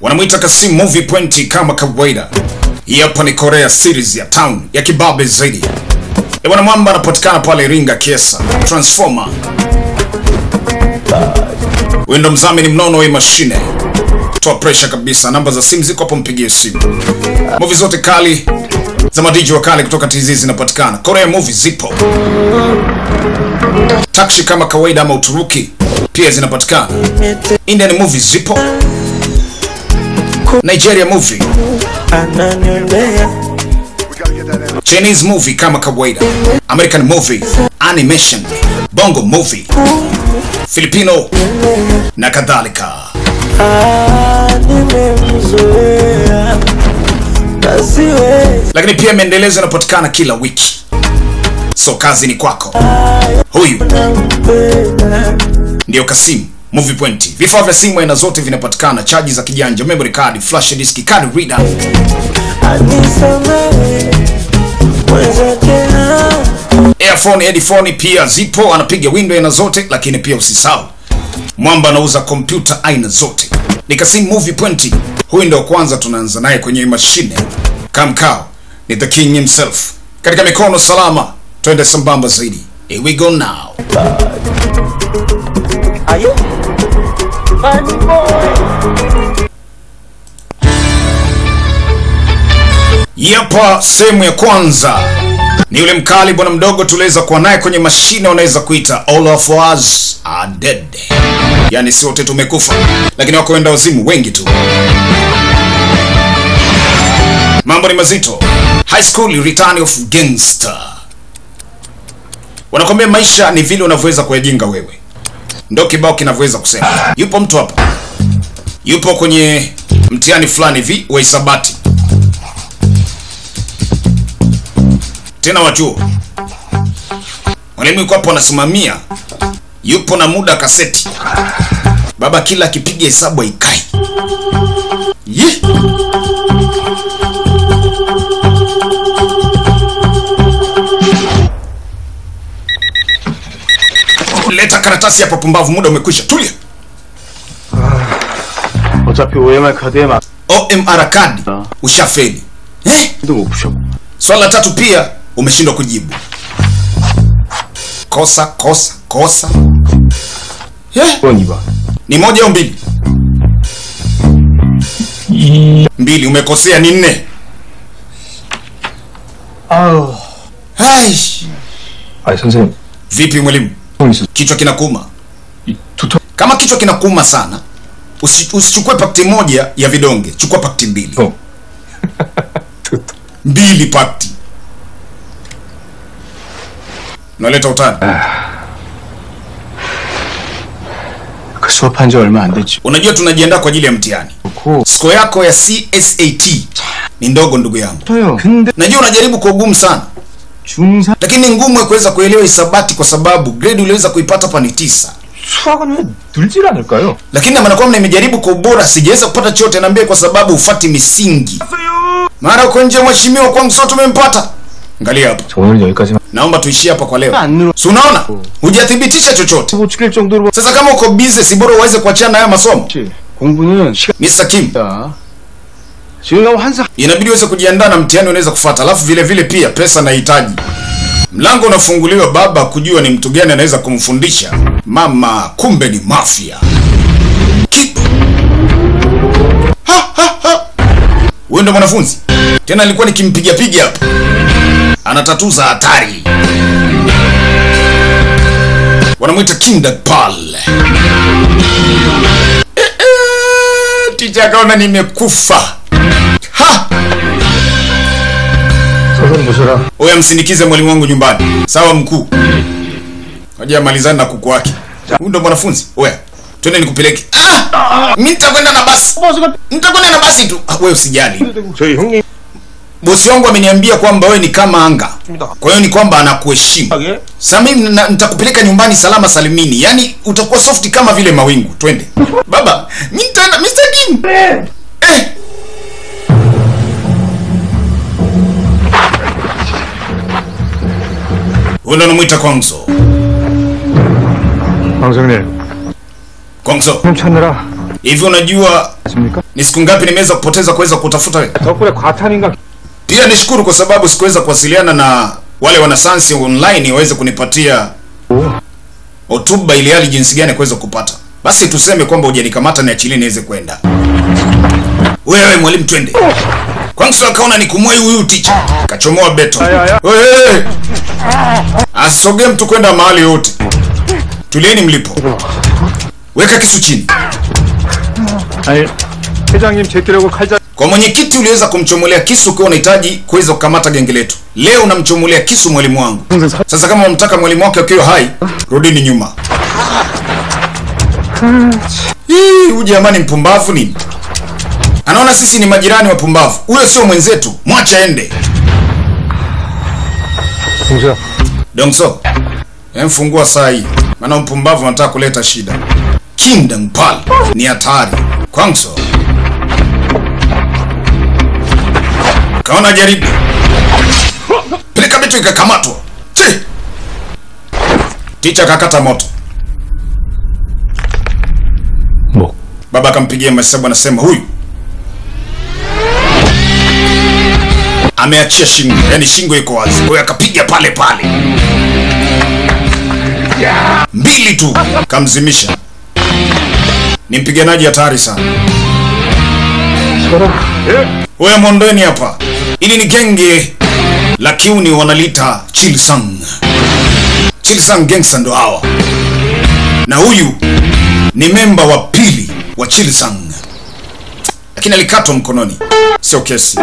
Wanamuita Kasim Movie Point kama kawaida. Hii hapa ni Korea series ya Town ya kibabe zaidi. Bwana Mwamba anapatikana pale Iringa Kiesa. Transformer. Wendo mzamini mnono wa mashine. Toa pressure kabisa. Namba za simu ziko hapo, mpigie simu. Movie zote kali za madiji wa kali kutoka TZ zinapatikana. Korea movie zipo. Taxi kama kawaida ama Uturuki pia zinapatikana. Indian movie zipo. Nigeria movie, Chinese movie kama kawaida, American movie, animation, Bongo movie, Filipino na kadhalika. Lakini pia maendelezo yanapatikana kila wiki. So kazi ni kwako. Huyu ndio Kasim Movie Point. Vifaa vya simu aina zote vinapatikana, chaji za kijanja, memory card, flash disk, card reader. Earphone, headphone pia zipo, anapiga window aina zote, lakini pia usisahau Mwamba anauza kompyuta aina zote. Ni Kasim Movie Point. Huyu ndio kwanza tunaanza naye kwenye mashine. Kamkao ni the king himself. Katika mikono salama, twende sambamba zaidi. Here we go now. Ayo. Funny boy. Yapa, sehemu ya kwanza ni yule mkali bwana mdogo tuliweza kuwa naye kwenye mashine, wanaweza kuita all of us are dead. Yani si wote tumekufa, lakini wako wenda wazimu wengi tu. Mambo ni mazito. High School Return of Gangster. Wanakwambia maisha ni vile unavyoweza kuyajenga wewe. Ndio kibao kinavyoweza kusema. Yupo mtu hapa, yupo kwenye mtihani fulani hivi wa hisabati, tena wa chuo. Mwalimu yuko hapo anasimamia, yupo na muda kaseti. Baba kila akipiga hesabu haikai. Leta karatasi hapo pumbavu, muda umekwisha. Tulia. 어차피 OMR 카드에 막 OMR card ushafeli. Swala tatu pia umeshindwa kujibu. Kosa. Ni moja au mbili? Mbili, umekosea ni nne. Hai. Ai 선생님. Vipi mwalimu? Kichwa kinakuuma? Kama kichwa kinakuuma sana, usichukue pakti moja ya vidonge, chukua pakti mbili. Mbili pakti. Naleta utani. 수업한 지 얼마 안 됐지. Unajua tunajiandaa kwa ajili ya mtihani. Score yako ya CSAT ni ndogo ndugu yangu. Najua unajaribu kwa ugumu sana. Lakini ngumu kuweza kuelewa hisabati kwa sababu grade uliweza kuipata hapa ni 9. 수학은 들질 않을까요? Lakini maana kwamba nimejaribu kwa ubora sijaweza kupata chochote, naambia kwa sababu ufati misingi. Mara uko nje mheshimiwa kwangu sio tumempata. Angalia hapa. 오늘 여기까지. Naomba tuishie hapa kwa leo. Si unaona? Hujathibitisha chochote. Sasa kama uko busy si bora uweze kuachana na haya masomo. 공부는 Mr. Kim. 지금 한사 Inabidi uweze kujiandaa na mtihani unaweza kufuata. Alafu vile vile pia pesa nahitaji. Mlango unafunguliwa baba kujua ni mtu gani anaweza kumfundisha mama, kumbe ni mafia. Wewe ndo mwanafunzi? Tena alikuwa nikimpiga piga hapa. Anatatuza hatari. Wanamuita Kinder Pal. Teacher kaona nimekufa. Ha! 선생님 보셔라. Oya msindikize mwalimu wangu nyumbani. Sawa mkuu. Ngoja malizane na kuku wake. Huyu ndo mwanafunzi. Oya, twende nikupeleke. Mimi nitakwenda na basi. Nitakwenda na basi tu. Wewe usijali. 저희 형님. Bosi wangu ameniambia kwamba wewe ni kama anga. Kwa hiyo ni kwamba anakuheshimu. Sasa mimi nitakupeleka nyumbani salama salimini. Yaani utakuwa soft kama vile mawingu. Twende. Baba, mimi nitaenda Mr. Kim. Unanimuita Kwangso. 방송님. Kwangso. 좀 찾느라 Hivi unajua 아십니까? ni siku ngapi nimeweza kupoteza kuweza kutafuta wewe? 덕분에 과탐인가 Pia nishukuru kwa sababu sikuweza kuwasiliana na wale wanasayansi online waweze kunipatia hotuba ile hali jinsi gani kuweza kupata. Basi tuseme kwamba hujanikamata na achilie niweze kwenda. Wewe mwalimu twende. Kwanza akaona nikumwai huyu teacher. Kachomoa beto. Wewe. Asogee mtu kwenda mahali yote. Tulieni mlipo. Weka kisu chini. 아니 회장님 제끼려고 칼자 Kwa mwenyekiti uliweza kumchomolea kisu kwa unahitaji kuweza kukamata genge letu. Leo unamchomolea kisu mwalimu wangu. Sasa kama unamtaka mwalimu wake akiwa hai, rudini nyuma. Huyu jamani mpumbavu nini? Anaona sisi ni majirani wapumbavu. Huyo sio mwenzetu. Mwacha ende. 동수야 Dongso. Mfungua saa hii. Maana mpumbavu anataka kuleta shida. Kingdom Pal ni hatari. Kwangso. Kaona jaribu. Peleka bitu ikakamatwa. Chi. Ticha kakata moto. 뭐 Baba akampigia mahesabu anasema huyu ameachia shingo, yani shingo iko wazi. Kwa hiyo akapiga pale pale. Mbili tu kamzimisha. Ni mpiganaji hatari sana. Wewe mondeni hapa. Ili ni genge la kiuni wanalita Chilsang. Chilsang gangster ndo hawa. Na huyu ni memba wa pili wa Chilsang. Lakini alikatwa mkononi. Sio kesi.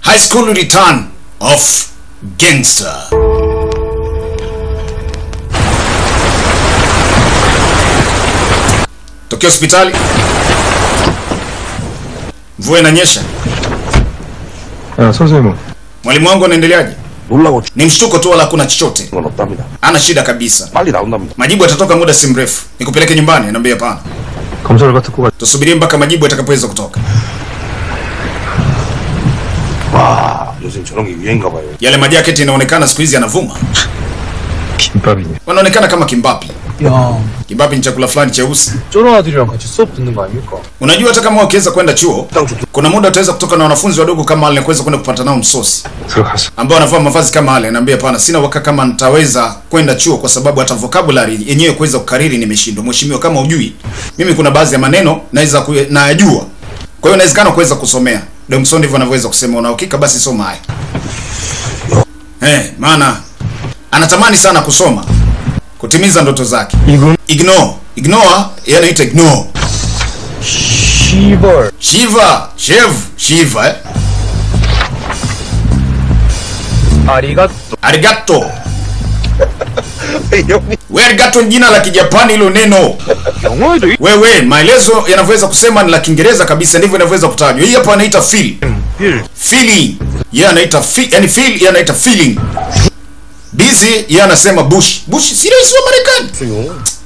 High School Return of Gangster. Tokyo hospitali. Mvua inanyesha. 야 선생님 Mwalimu wangu anaendeleaje? 놀라고 Ni mshtuko tu wala hakuna chochote. 건 없답니다. Ana shida kabisa. 빨리 나온답니다. Majibu yatatoka muda si mrefu. Nikupeleke nyumbani, anambia hapana. 검사 결과 듣고 가 Tusubirie mpaka majibu yatakapoweza kutoka. 와, 요즘 저런 게 유행인가 봐요. Yale majaketi inaonekana siku hizi yanavuma. 김밥이네 Wanaonekana kama kimbapi. 야, Kimbapi ni chakula fulani cheusi. 쩌는 아들이랑 같이 수업 듣는 거 아닙니까? Unajua hata kama ukiweza kwenda chuo, 딱 좋다. kuna muda utaweza kutoka na wanafunzi wadogo kama wale na kuweza kwenda kupata nao msosi. 들어가서 Ambao wanavaa mavazi kama wale, anambia hapana, sina waka kama nitaweza kwenda chuo kwa sababu hata vocabulary yenyewe kuweza kukariri nimeshindwa. Mheshimiwa, kama hujui, mimi kuna baadhi ya maneno naweza najua. Kwa hiyo inawezekana kuweza kusomea. Domson ndivyo anavyoweza kusema, una hakika basi soma haya. Maana anatamani sana kusoma, kutimiza ndoto zake. 이건 Ignore, yeye anaita ignore. 시벌. Shiva. 아리가또. Arigato. 형님. We arigato ni jina la Kijapani hilo neno. 영어에도 이 Wewe maelezo yanavyoweza kusema ni la Kiingereza kabisa, ndivyo inavyoweza kutajwa. Hii hapa anaita feel. Feeling. Yeye anaita yani feel, yeye anaita feeling. Busy, yeye anasema Bush. Bush si rais wa Marekani.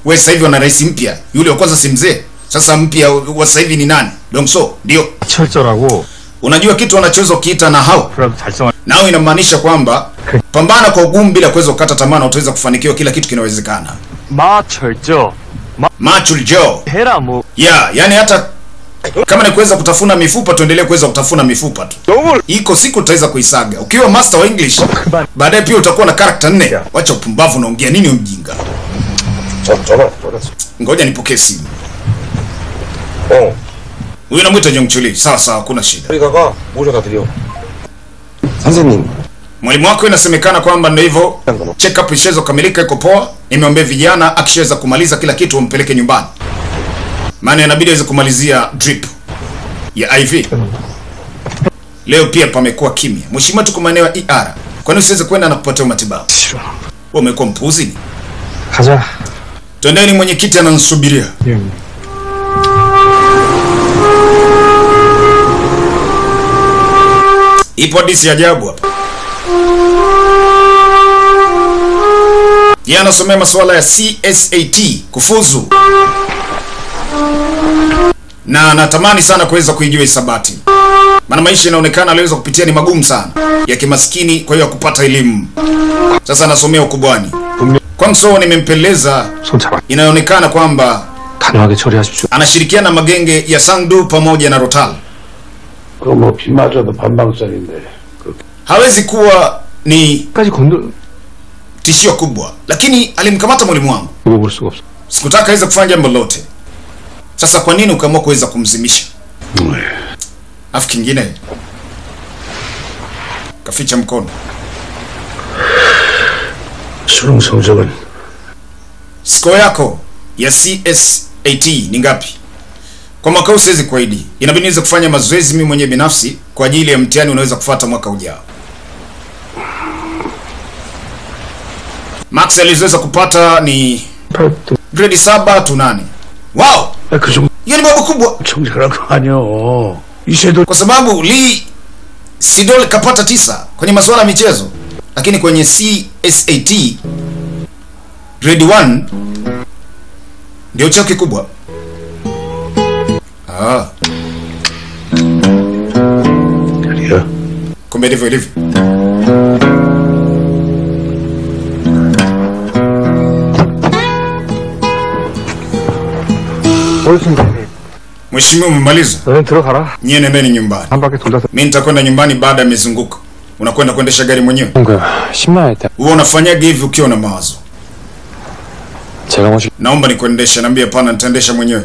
Wewe sasa hivi wana rais mpya. Yule wa kwanza si mzee. Sasa mpya wa sasa hivi ni nani? Dongso, ndio. 철저라고 Unajua kitu wanachoweza kukiita na how? 그럼 달성할 Nao inamaanisha kwamba pambana kwa ugumu bila kuweza kukata tamaa na utaweza kufanikiwa, kila kitu kinawezekana. 마철저. Machul Joe. 해라 뭐. Yani hata kama ni kuweza kutafuna mifupa, tuendelee kuweza kutafuna mifupa tu. 너무 Iko siku utaweza kuisaga. Ukiwa master wa English, baadaye pia utakuwa na character 4. Wacha upumbavu, unaongea nini mjinga? 전화. Ngoja nipokee simu. 어. Huyu namuita Jongchuli. Sawa, hakuna shida. 우리가가 모셔다 드려. 선생님. Mwalimu wako inasemekana kwamba ndio hivyo. Check up ishaweza kukamilika, iko poa. Nimeombea vijana akishaweza kumaliza kila kitu umpeleke nyumbani. Maana inabidi aweze kumalizia drip ya IV. Leo pia pamekuwa kimya. Mheshimiwa, tuko maeneo ya ER. Kwani usiweze kwenda na kupata matibabu? Wewe umekuwa mpuuzi. 가자 Twendeni, mwenyekiti ananisubiria. 예. Ipo hadithi ya ajabu hapa. Yeye anasomea masuala ya CSAT, kufuzu. Na anatamani sana kuweza kuijua hisabati. Maana maisha inaonekana aliweza kupitia ni magumu sana ya kimaskini, kwa hiyo kupata elimu. Sasa anasomea ukubwani. Kwanza nimempeleza, 손 잡아 inaonekana kwamba 단호하게 처리하십시오. Anashirikiana na magenge ya Sangdu pamoja na Rotal. 그거 뭐 비 맞아도 반방짜리인데 Hawezi kuwa ni 까지 건들 tishio kubwa, lakini alimkamata mwalimu wangu. 그거 볼 수가 없어. Sikutaka aweze kufanya jambo lolote. Sasa kwa nini ukaamua kuweza kumzimisha? Afu kingine kaficha mkono. 수능 성적은 Score yako ya CSAT ni ngapi? Kwa mwaka huu siwezi kuahidi. Inabidi niweze kufanya mazoezi mimi mwenyewe binafsi kwa ajili ya mtihani unaweza kufuata mwaka ujao. Max aliweza kupata ni grade 7 tu 8. Wow! 그 정도 Hiyo ni mambo kubwa. 성적이란 거 아니요. 이세돌 Kwa sababu Lee Sidol kapata 9 kwenye masuala ya michezo, lakini kwenye CSAT grade 1 ndio cheo kikubwa. 아니야. Kumbe ndivyo ilivyo. 어르신들, Mheshimiwa, umemaliza? 너는 들어가라. Nyie nendeni nyumbani. 한 바퀴 돌아서. Mimi nitakwenda nyumbani baada ya mizunguko. Unakwenda kuendesha gari mwenyewe? 그 10만 원 때. Wewe unafanyaje hivi ukiwa na mawazo? 제가 모시. Naomba nikuendeshe. Naambia hapana, nitaendesha mwenyewe.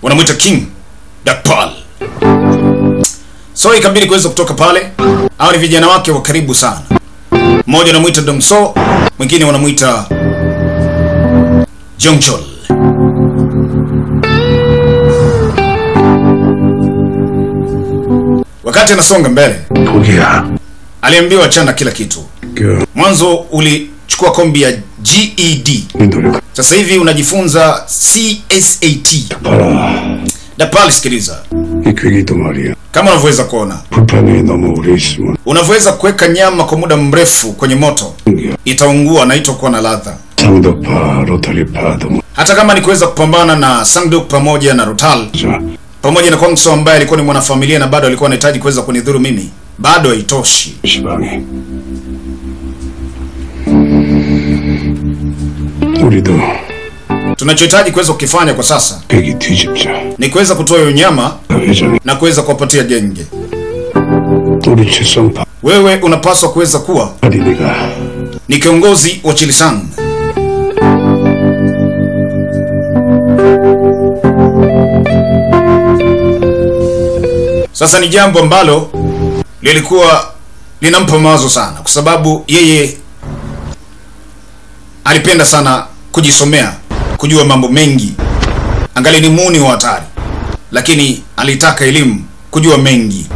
Wanamwita King Dakpal. So ikabidi kuweza kutoka pale. Hao ni vijana wake wa karibu sana. Mmoja anamuita Dongso, mwingine wanamuita Jongchol. Wakati anasonga mbele, 복이야. aliambiwa achana kila kitu. 그 Mwanzo ulichukua kombi ya GED. 노력 Sasa hivi unajifunza CSAT. 봐라. Dapal, sikiliza. 이 괴기도 말이야. Kama unavyoweza kuona, 불판에 너무 오래 있으면 unavyoweza kuweka nyama kwa muda mrefu kwenye moto, itaungua na itakuwa na ladha. 상도파, 로터리파도 Hata kama ni kuweza kupambana na Sangduk pamoja na Rotal, 먼저 pamoja na Kongso ambaye alikuwa ni mwanafamilia na bado alikuwa anahitaji kuweza kunidhuru mimi, bado haitoshi. 시방에 우리도 Tunachohitaji kuweza kukifanya kwa sasa 괴기 뒤집자. ni kuweza kutoa hiyo nyama 회장이 na kuweza kuwapatia genge. 우리 최성파 Wewe unapaswa kuweza kuwa 아리니가 ni kiongozi wa Chilisang. Sasa ni jambo ambalo lilikuwa linampa mawazo sana, kwa sababu yeye alipenda sana kujisomea, kujua mambo mengi. Angali ni muni wa hatari, lakini alitaka elimu, kujua mengi.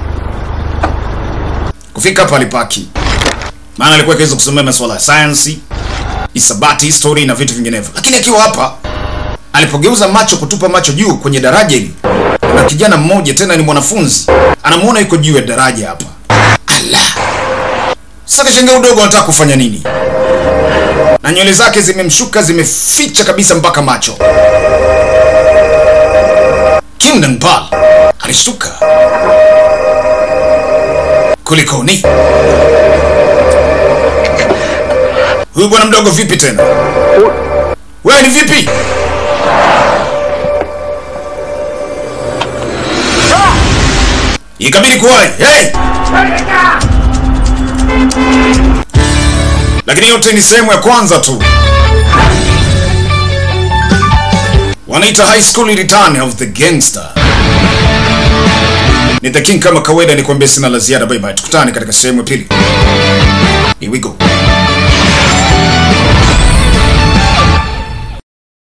Kufika hapa alipaki, maana alikuwa akiweza kusomea masuala ya science, hisabati, history na vitu vinginevyo. Lakini akiwa hapa, alipogeuza macho, kutupa macho juu kwenye daraja hili, na kijana mmoja tena ni mwanafunzi, anamuona yuko juu ya daraja hapa. Allah! Sasa kishangaa udogo anataka kufanya nini? Na nywele zake zimemshuka, zimeficha kabisa mpaka macho. Kim Dangpal alishtuka. Kulikoni? Huyu bwana mdogo vipi tena? Wewe ni vipi? Ikabidi kuwai. Hey! Lakini yote ni sehemu ya kwanza tu. Wanaita high school return of the gangster. Ni The King kama kawaida, ni kuambia sina la ziada. Bye bye. Tukutane katika sehemu ya pili. Here we go.